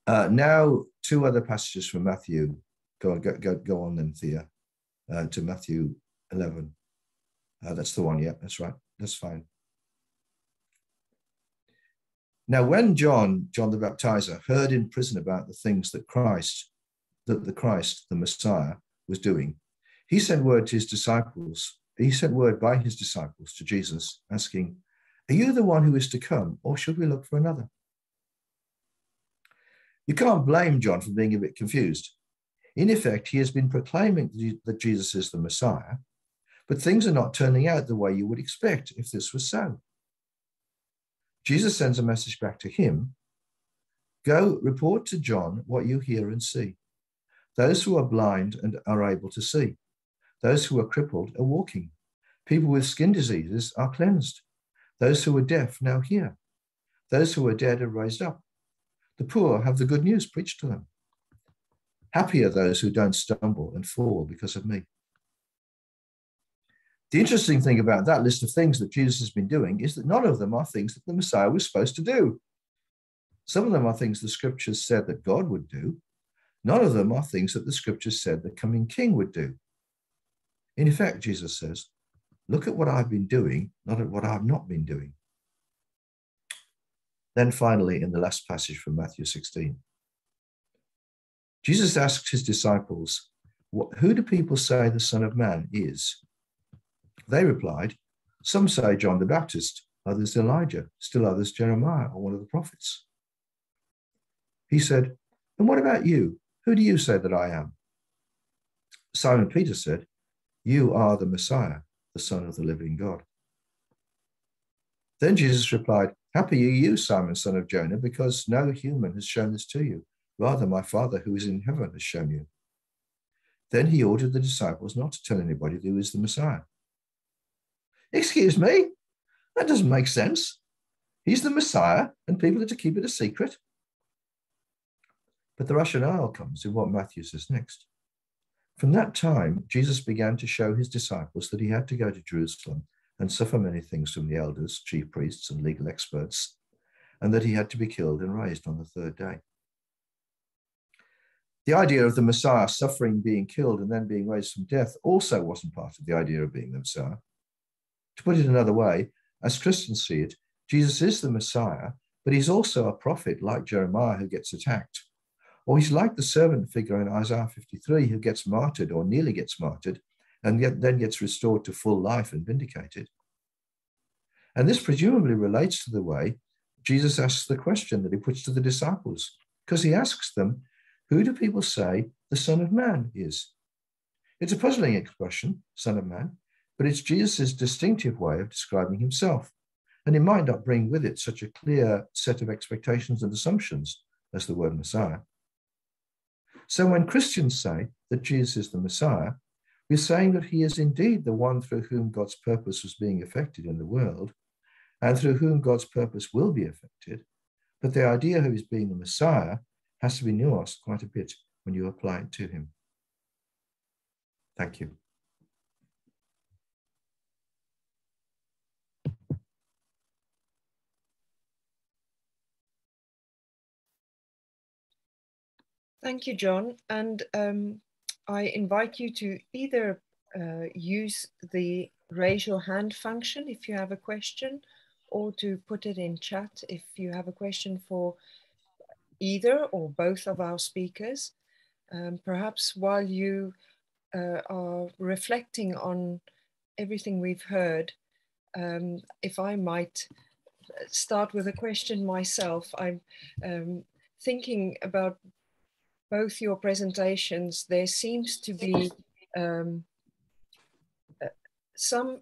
Now, 2 other passages from Matthew. Go on then, Thea, to Matthew 11. That's the one, yeah, that's right, that's fine. Now, when John the Baptizer, heard in prison about the things that the Christ, the Messiah, was doing, he sent word to his disciples. He sent word by his disciples to Jesus, asking, "Are you the one who is to come, or should we look for another?" You can't blame John for being a bit confused. In effect, he has been proclaiming that Jesus is the Messiah, but things are not turning out the way you would expect if this was so. Jesus sends a message back to him. Go report to John what you hear and see. Those who are blind and are able to see. Those who are crippled are walking. People with skin diseases are cleansed. Those who are deaf now hear. Those who are dead are raised up. The poor have the good news preached to them. Happy are those who don't stumble and fall because of me. The interesting thing about that list of things that Jesus has been doing is that none of them are things that the Messiah was supposed to do. Some of them are things the scriptures said that God would do. None of them are things that the scriptures said the coming king would do. In effect, Jesus says, look at what I've been doing, not at what I've not been doing. Then finally, in the last passage from Matthew 16, Jesus asks his disciples, who do people say the Son of Man is? They replied, some say John the Baptist, others Elijah, still others Jeremiah or one of the prophets. He said, and what about you? Who do you say that I am? Simon Peter said, you are the Messiah, the Son of the living God. Then Jesus replied, happy are you, Simon, son of Jonah, because no human has shown this to you. Rather, my Father who is in heaven has shown you. Then he ordered the disciples not to tell anybody that he was the Messiah. Excuse me, that doesn't make sense. He's the Messiah and people are to keep it a secret. But the rationale comes in what Matthew says next. From that time, Jesus began to show his disciples that he had to go to Jerusalem and suffer many things from the elders, chief priests, and legal experts, and that he had to be killed and raised on the third day. The idea of the Messiah suffering, being killed, and then being raised from death also wasn't part of the idea of being the Messiah. To put it another way, as Christians see it, Jesus is the Messiah, but he's also a prophet like Jeremiah who gets attacked. Or he's like the servant figure in Isaiah 53 who gets martyred or nearly gets martyred, and yet then gets restored to full life and vindicated. And this presumably relates to the way Jesus asks the question that he puts to the disciples, because he asks them, who do people say the Son of Man is? It's a puzzling expression, Son of Man, but it's Jesus' distinctive way of describing himself. And it might not bring with it such a clear set of expectations and assumptions as the word Messiah. So when Christians say that Jesus is the Messiah, we're saying that he is indeed the one through whom God's purpose was being effected in the world, and through whom God's purpose will be effected. But the idea of his being the Messiah has to be nuanced quite a bit when you apply it to him. Thank you. Thank you, John. And I invite you to either use the raise your hand function if you have a question, or to put it in chat if you have a question for either or both of our speakers. Perhaps while you are reflecting on everything we've heard, if I might start with a question myself. I'm thinking about both your presentations. There seems to be some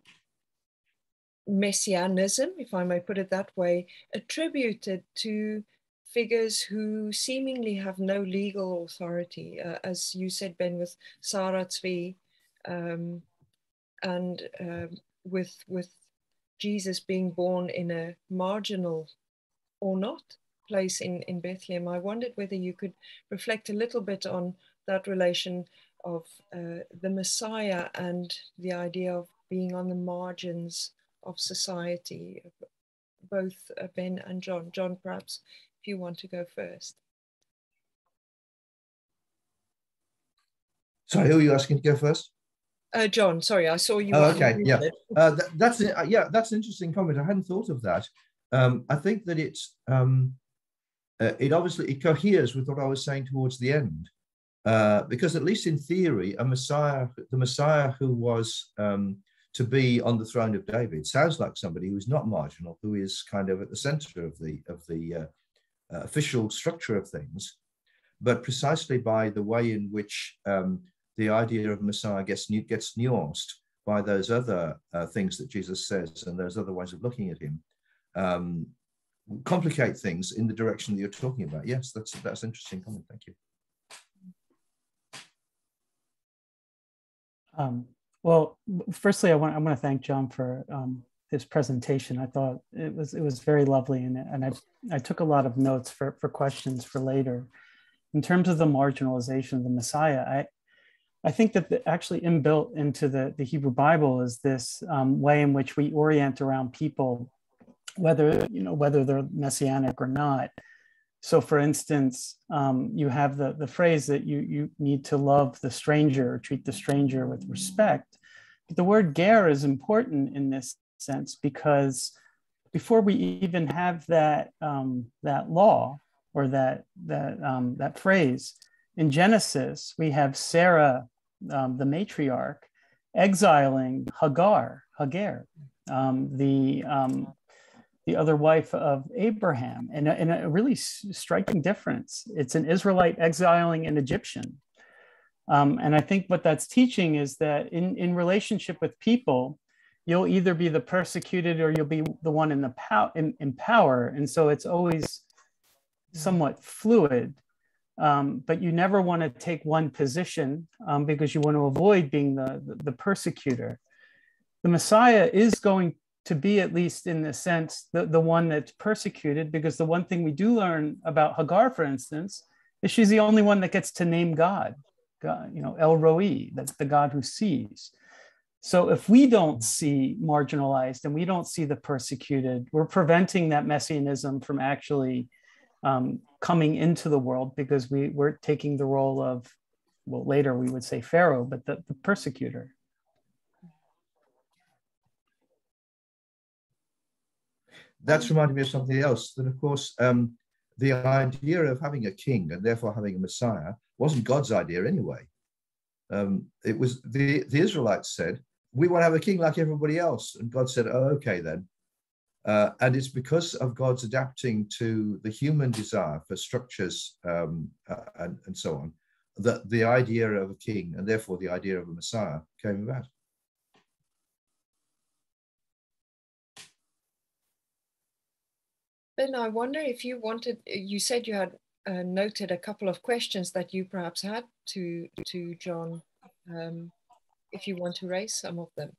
messianism, if I may put it that way, attributed to figures who seemingly have no legal authority, as you said, Ben, with Sarah Tzvi, and with Jesus being born in a marginal or not place in Bethlehem. I wondered whether you could reflect a little bit on that relation of the Messiah and the idea of being on the margins of society, both Ben and John. John, perhaps if you want to go first. Sorry, who are you asking to go first? John, sorry, I saw you. Oh, okay, yeah. That's an interesting comment. I hadn't thought of that. I think that it obviously coheres with what I was saying towards the end, because at least in theory, the Messiah who was to be on the throne of David sounds like somebody who is not marginal, who is kind of at the center of the official structure of things, but precisely by the way in which the idea of Messiah gets nuanced by those other things that Jesus says and those other ways of looking at him, complicate things in the direction that you're talking about. Yes, that's an interesting comment. Thank you. Well, firstly, I want to thank John for his presentation. I thought it was very lovely, and I took a lot of notes for questions for later. In terms of the marginalization of the Messiah, I think that actually inbuilt into the Hebrew Bible is this way in which we orient around people, whether they're Messianic or not. So, for instance, you have the phrase that you need to love the stranger, or treat the stranger with respect. But the word ger is important in this sense, because before we even have that law or that phrase, in Genesis, we have Sarah, the matriarch, exiling Hagar, the other wife of Abraham, and a really striking difference. It's an Israelite exiling an Egyptian. And I think what that's teaching is that in relationship with people, you'll either be the persecuted or you'll be the one in power. And so it's always somewhat fluid, but you never want to take one position because you want to avoid being the persecutor. The Messiah is going to be, at least in the sense, the one that's persecuted, because the one thing we do learn about Hagar, for instance, is she's the only one that gets to name God, El Roi, that's the God who sees. So if we don't see marginalized and we don't see the persecuted, we're preventing that messianism from actually coming into the world, because we're taking the role of, well, later we would say Pharaoh, but the persecutor. That's reminded me of something else, that of course the idea of having a king and therefore having a Messiah wasn't God's idea anyway. It was the Israelites said, we want to have a king like everybody else. And God said, oh, okay then. And it's because of God's adapting to the human desire for structures and so on, that the idea of a king and therefore the idea of a Messiah came about. Ben, I wonder if you wanted, you said you had noted a couple of questions that you perhaps had to John, if you want to raise some of them.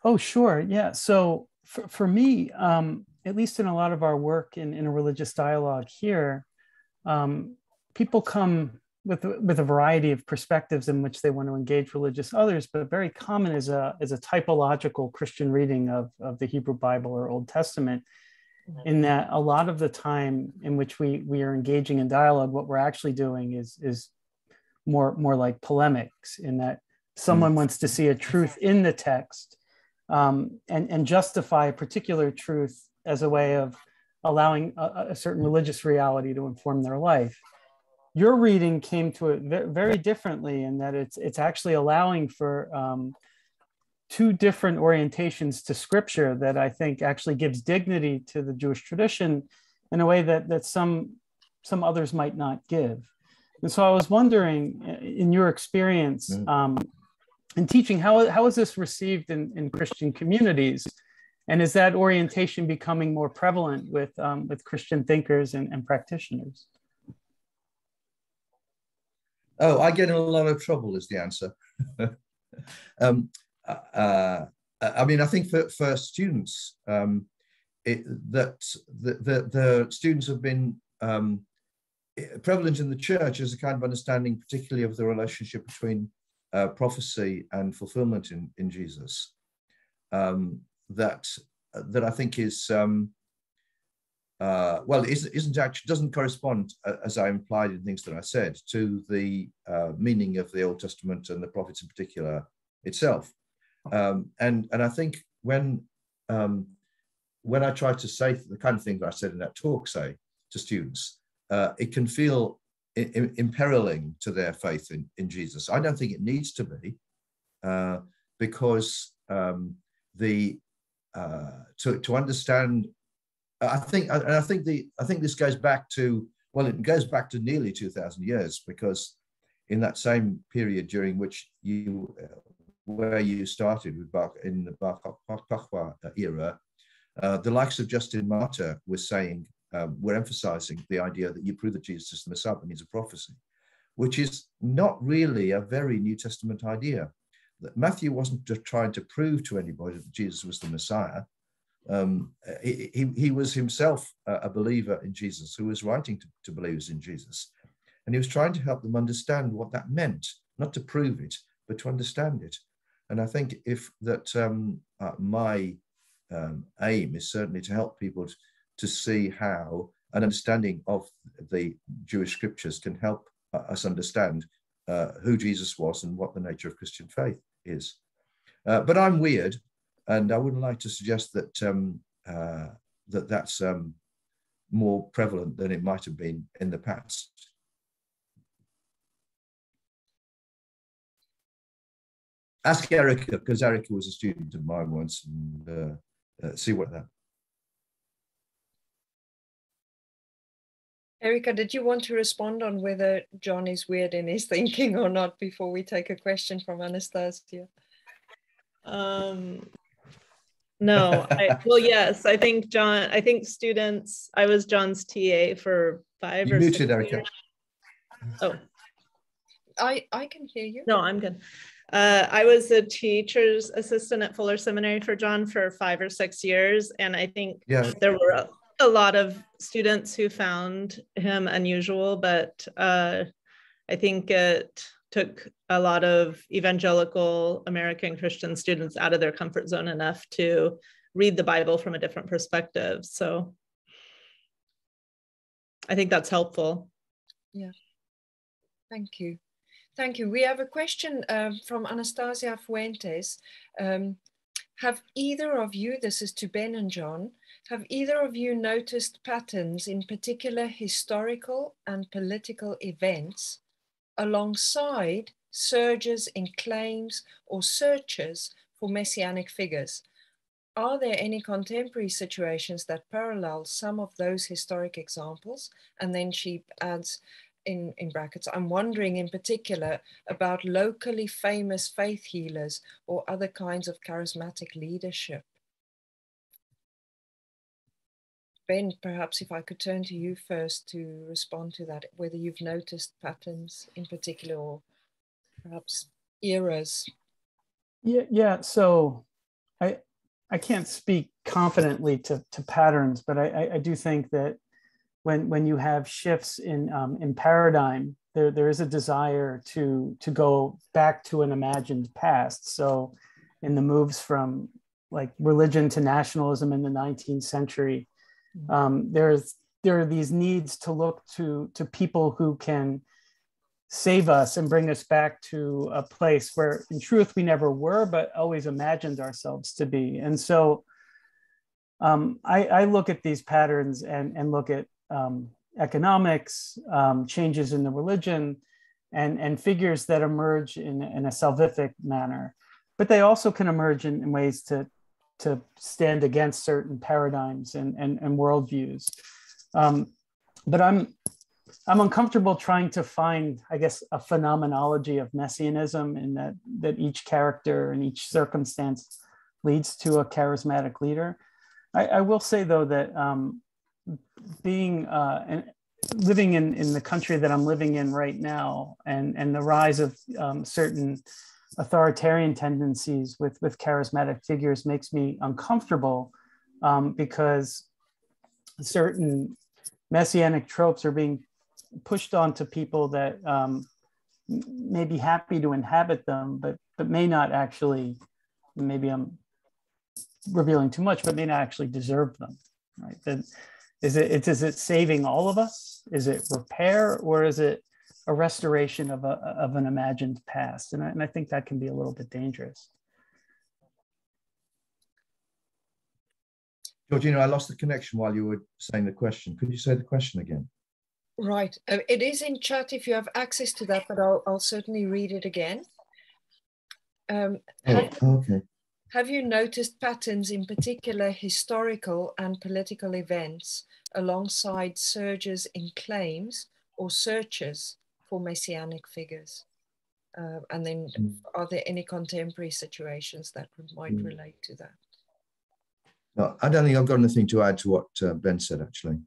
Oh, sure. Yeah. So for me, at least in a lot of our work in a religious dialogue here, people come with a variety of perspectives in which they want to engage religious others, but very common is a typological Christian reading of the Hebrew Bible or Old Testament, in that a lot of the time in which we are engaging in dialogue, what we're actually doing is more like polemics, in that someone wants to see a truth in the text and justify a particular truth as a way of allowing a certain religious reality to inform their life. Your reading came to it very differently, in that it's actually allowing for two different orientations to scripture that I think actually gives dignity to the Jewish tradition in a way that some others might not give. And so I was wondering, in your experience in teaching, how is this received in Christian communities? And is that orientation becoming more prevalent with Christian thinkers and practitioners? Oh, I get in a lot of trouble is the answer. I mean, I think for students, the students have been prevalent in the church as a kind of understanding, particularly of the relationship between prophecy and fulfillment in Jesus. That I think is well, isn't actually, doesn't correspond, as I implied in things that I said, to the meaning of the Old Testament and the prophets in particular itself. And I think when I try to say the kind of things that I said in that talk, say to students, it can feel imperiling to their faith in Jesus. I don't think it needs to be, because to understand, I think this goes back to, well, it goes back to nearly 2,000 years, because in that same period during which where you started with in the Bar Kokhba era, the likes of Justin Martyr was saying, we're emphasizing the idea that you prove that Jesus is the Messiah by means of prophecy, which is not really a very New Testament idea. That Matthew wasn't just trying to prove to anybody that Jesus was the Messiah. He was himself a believer in Jesus, who was writing to believers in Jesus. And he was trying to help them understand what that meant, not to prove it, but to understand it. And I think my aim is certainly to help people to see how an understanding of the Jewish scriptures can help us understand who Jesus was and what the nature of Christian faith is. But I'm weird, and I wouldn't like to suggest that that's more prevalent than it might have been in the past. Ask Erica, because Erica was a student of mine once, and see what that. Erica, did you want to respond on whether John is weird in his thinking or not before we take a question from Anastasia? No, well, yes, I think students, I was John's TA for 5 you or muted, 6 Erica. years. Oh. I can hear you. No, I'm good. I was a teacher's assistant at Fuller Seminary for John for 5 or 6 years. And I think there were a lot of students who found him unusual, but I think it took a lot of evangelical American Christian students out of their comfort zone enough to read the Bible from a different perspective. So I think that's helpful. Yeah, thank you. Thank you. We have a question from Anastasia Fuentes. Have either of you, this is to Ben and John, have either of you noticed patterns in particular historical and political events alongside surges in claims or searches for messianic figures. Are there any contemporary situations that parallel some of those historic examples? And then she adds in brackets, I'm wondering in particular about locally famous faith healers or other kinds of charismatic leadership. Ben, perhaps if I could turn to you first to respond to that, whether you've noticed patterns in particular or perhaps eras. Yeah. So I can't speak confidently to patterns, but I do think that when you have shifts in paradigm, there is a desire to go back to an imagined past. So in the moves from like religion to nationalism in the 19th century, there are these needs to look to people who can save us and bring us back to a place where in truth we never were, but always imagined ourselves to be. And so I look at these patterns and look at economics, changes in the religion, and figures that emerge in a salvific manner. But they also can emerge in ways to stand against certain paradigms and worldviews. But I'm uncomfortable trying to find, I guess, a phenomenology of Messianism in that each character and each circumstance leads to a charismatic leader. I will say, though, that living in the country that I'm living in right now and the rise of certain authoritarian tendencies with charismatic figures makes me uncomfortable because certain messianic tropes are being pushed onto people that may be happy to inhabit them, but may not actually, maybe I'm revealing too much, but may not actually deserve them, right? Then is it saving all of us? Is it repair, or is it a restoration of an imagined past? And I think that can be a little bit dangerous. Georgina, I lost the connection while you were saying the question. Could you say the question again? Right. It is in chat if you have access to that, but I'll certainly read it again. Okay. Have you noticed patterns in particular historical and political events alongside surges in claims or searches for messianic figures? And then are there any contemporary situations that might relate to that? No, I don't think I've got anything to add to what Ben said, actually.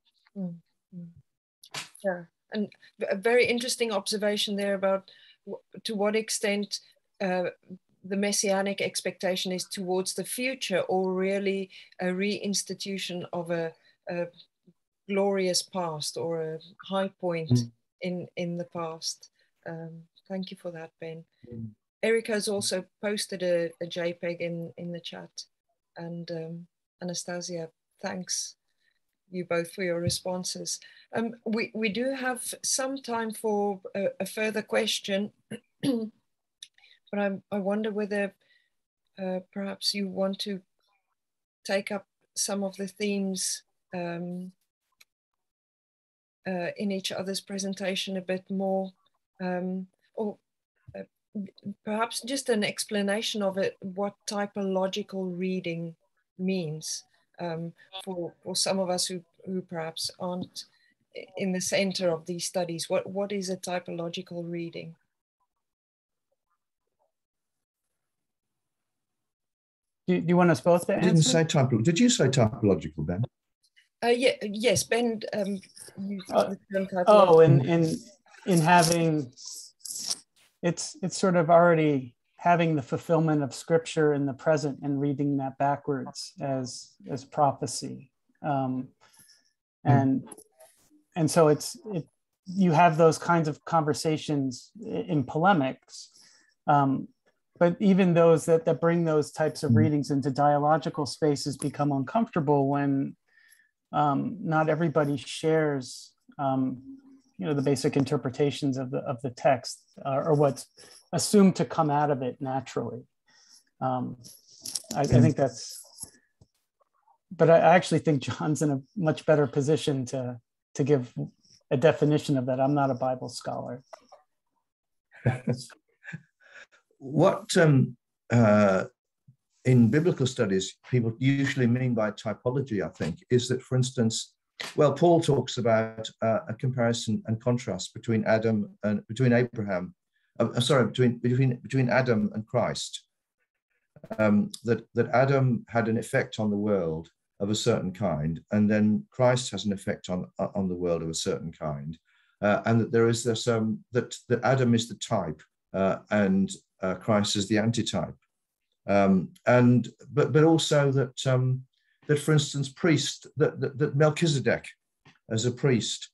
Yeah, and a very interesting observation there about to what extent the messianic expectation is towards the future, or really a reinstitution of a glorious past or a high point in the past. Thank you for that, Ben. Erica has also posted a JPEG in the chat, and Anastasia, thanks you both for your responses. We do have some time for a further question, but I wonder whether perhaps you want to take up some of the themes in each other's presentation a bit more, or perhaps just an explanation of it, what typological reading means for some of us who perhaps aren't in the center of these studies. What is a typological reading? Do you want us both to answer? I didn't say typological. Did you say typological, Ben? Yes, Ben. Used the term typological. In having, it's sort of already having the fulfillment of scripture in the present and reading that backwards as prophecy, and so you have those kinds of conversations in polemics. But even those that bring those types of readings into dialogical spaces become uncomfortable when not everybody shares, the basic interpretations of the text or what's assumed to come out of it naturally. I think that's. But I actually think John's in a much better position to give a definition of that. I'm not a Bible scholar. what in biblical studies people usually mean by typology, I think, is that, for instance, well, Paul talks about a comparison and contrast between Adam and between Abraham. Between Adam and Christ. That Adam had an effect on the world of a certain kind, and then Christ has an effect on the world of a certain kind, and that there is this that Adam is the type and Christ is the antitype, but also that for instance that Melchizedek as a priest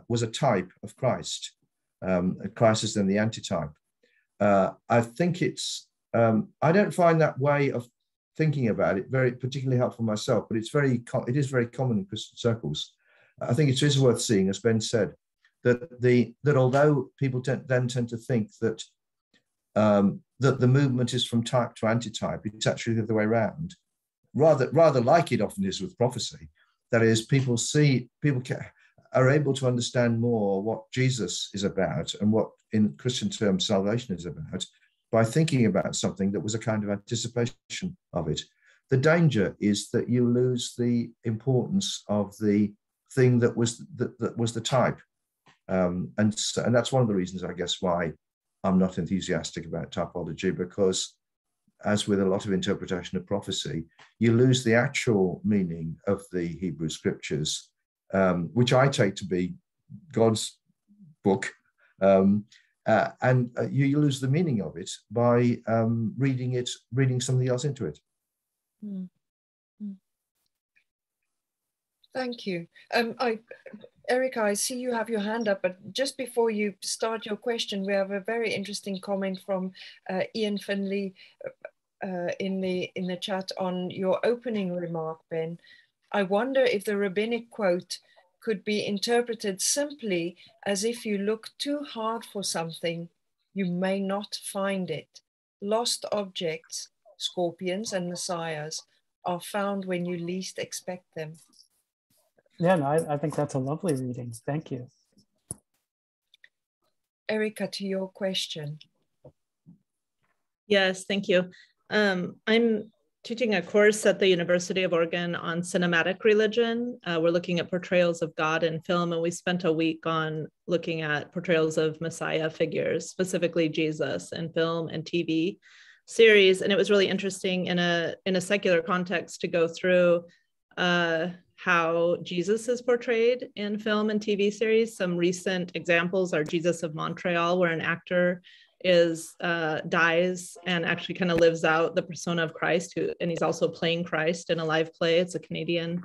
was a type of Christ. Christ is then the antitype. I think it's I don't find that way of thinking about it very particularly helpful myself, but it is very common in Christian circles. I think it is worth seeing, as Ben said, that although people tend to think that that the movement is from type to antitype, it's actually the other way around. Rather like it often is with prophecy. That is, people are able to understand more what Jesus is about and what, in Christian terms, salvation is about by thinking about something that was a kind of anticipation of it. The danger is that you lose the importance of the thing that was the type, and that's one of the reasons, I guess, why I'm not enthusiastic about typology, because, as with a lot of interpretation of prophecy, you lose the actual meaning of the Hebrew scriptures, which I take to be God's book, and you lose the meaning of it by reading something else into it. Thank you. Erica, I see you have your hand up, but just before you start your question, we have a very interesting comment from Ian Finley in the chat on your opening remark, Ben. I wonder if the rabbinic quote could be interpreted simply as if you look too hard for something, you may not find it. Lost objects, scorpions and messiahs, are found when you least expect them. Yeah, no, I think that's a lovely reading. Thank you. Erica, to your question. Yes, thank you. I'm teaching a course at the University of Oregon on cinematic religion. We're looking at portrayals of God in film, and we spent a week on looking at portrayals of Messiah figures, specifically Jesus, in film and TV series. And it was really interesting in a secular context to go through how Jesus is portrayed in film and TV series. Some recent examples are Jesus of Montreal, where an actor dies and actually kind of lives out the persona of Christ, and he's also playing Christ in a live play. It's a Canadian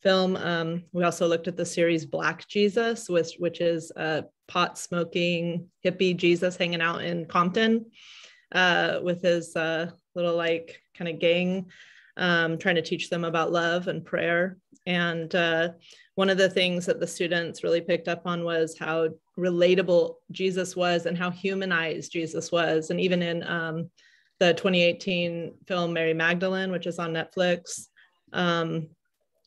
film. We also looked at the series Black Jesus, which is a pot-smoking hippie Jesus hanging out in Compton with his little like kind of gang, trying to teach them about love and prayer. And one of the things that the students really picked up on was how relatable Jesus was and how humanized Jesus was. And even in the 2018 film Mary Magdalene, which is on Netflix,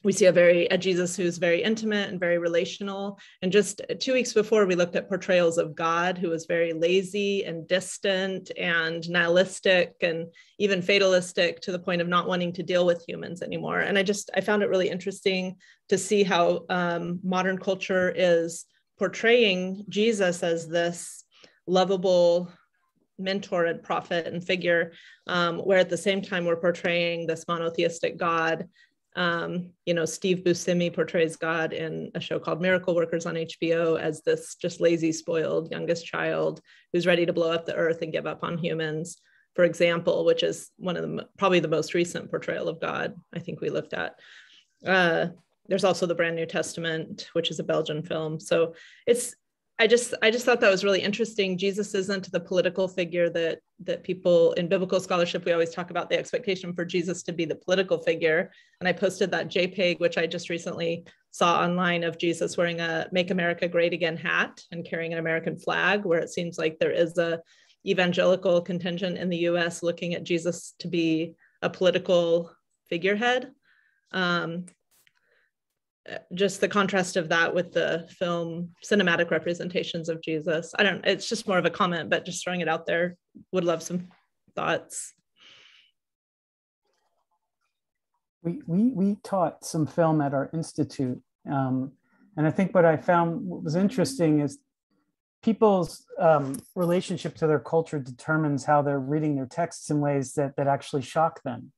we see a Jesus who's very intimate and very relational. And just 2 weeks before, we looked at portrayals of God, who was very lazy and distant and nihilistic and even fatalistic, to the point of not wanting to deal with humans anymore. And I found it really interesting to see how modern culture is portraying Jesus as this lovable mentor and prophet and figure, where at the same time we're portraying this monotheistic God. Steve Buscemi portrays God in a show called Miracle Workers on HBO as this just lazy, spoiled youngest child who's ready to blow up the earth and give up on humans, for example, which is one of probably the most recent portrayal of God I think we looked at. There's also the Brand New Testament, which is a Belgian film. So I just thought that was really interesting. Jesus isn't the political figure that people in biblical scholarship, we always talk about the expectation for Jesus to be the political figure. And I posted that JPEG, which I just recently saw online, of Jesus wearing a Make America Great Again hat and carrying an American flag, where it seems like there is a evangelical contingent in the US looking at Jesus to be a political figurehead. just the contrast of that with the film cinematic representations of Jesus. It's just more of a comment, but just throwing it out there. Would love some thoughts. We taught some film at our institute. And I think what I found was interesting is people's relationship to their culture determines how they're reading their texts in ways that actually shock them.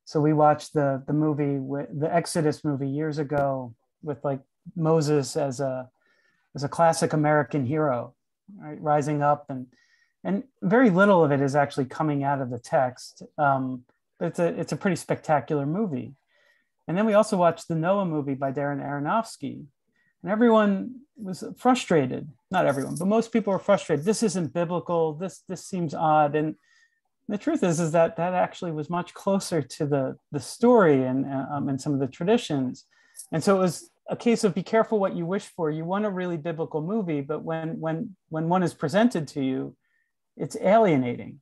So we watched the movie, the Exodus movie years ago, with like Moses as a classic American hero, right, rising up, and very little of it is actually coming out of the text. But it's a pretty spectacular movie. And then we also watched the Noah movie by Darren Aronofsky, and everyone was frustrated. Not everyone, but most people were frustrated. This isn't biblical. This seems odd. And the truth is that actually was much closer to the story and some of the traditions. And so it was a case of be careful what you wish for. You want a really biblical movie, but when one is presented to you, it's alienating.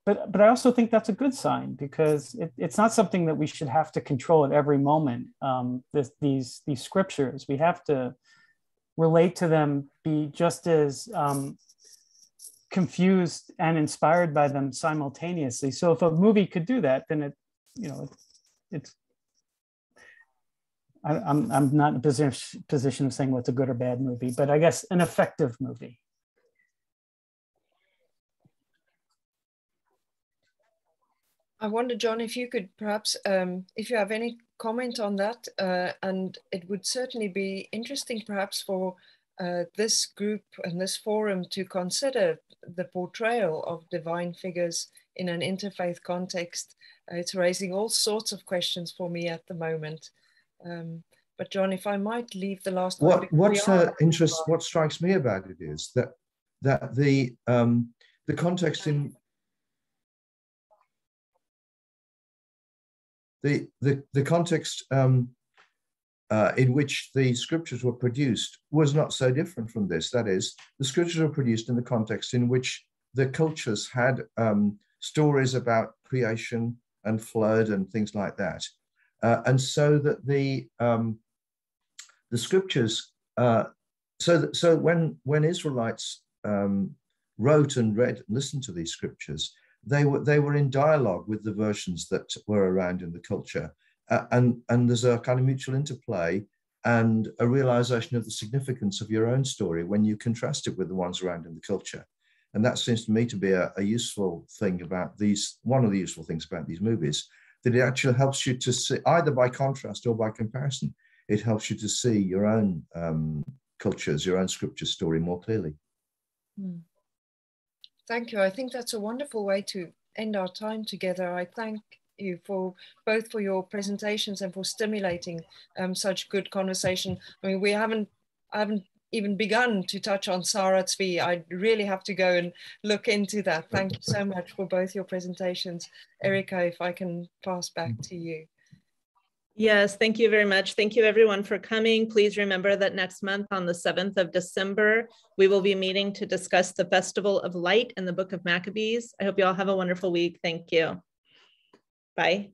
But I also think that's a good sign, because it's not something that we should have to control at every moment. These scriptures, we have to relate to them, be just as confused and inspired by them simultaneously. So if a movie could do that, then I'm not in a position of saying what's a good or bad movie, but I guess an effective movie. I wonder, John, if you could perhaps, if you have any comment on that, and it would certainly be interesting perhaps for this group and this forum to consider the portrayal of divine figures in an interfaith context. It's raising all sorts of questions for me at the moment. But John, if I might leave the last one. What strikes me about it is that the context in the context in which the scriptures were produced was not so different from this. That is, the scriptures were produced in the context in which the cultures had stories about creation and flood and things like that, and so that the scriptures. So when Israelites wrote and read, and listened to these scriptures, they were in dialogue with the versions that were around in the culture, and there's a kind of mutual interplay and a realization of the significance of your own story when you contrast it with the ones around in the culture. And that seems to me to be a useful thing about these. One of the useful things about these movies, that it actually helps you to see, either by contrast or by comparison, it helps you to see your own cultures, your own scripture story more clearly. Thank you. I think that's a wonderful way to end our time together. I thank you for both for your presentations and for stimulating such good conversation. I mean, I haven't even begun to touch on Sarah Tzvi. I really have to go and look into that. Thank you so much for both your presentations. Erika, if I can pass back to you. Yes, thank you very much. Thank you everyone for coming. Please remember that next month on the 7th of December, we will be meeting to discuss the Festival of Light in the Book of Maccabees. I hope you all have a wonderful week. Thank you. Bye.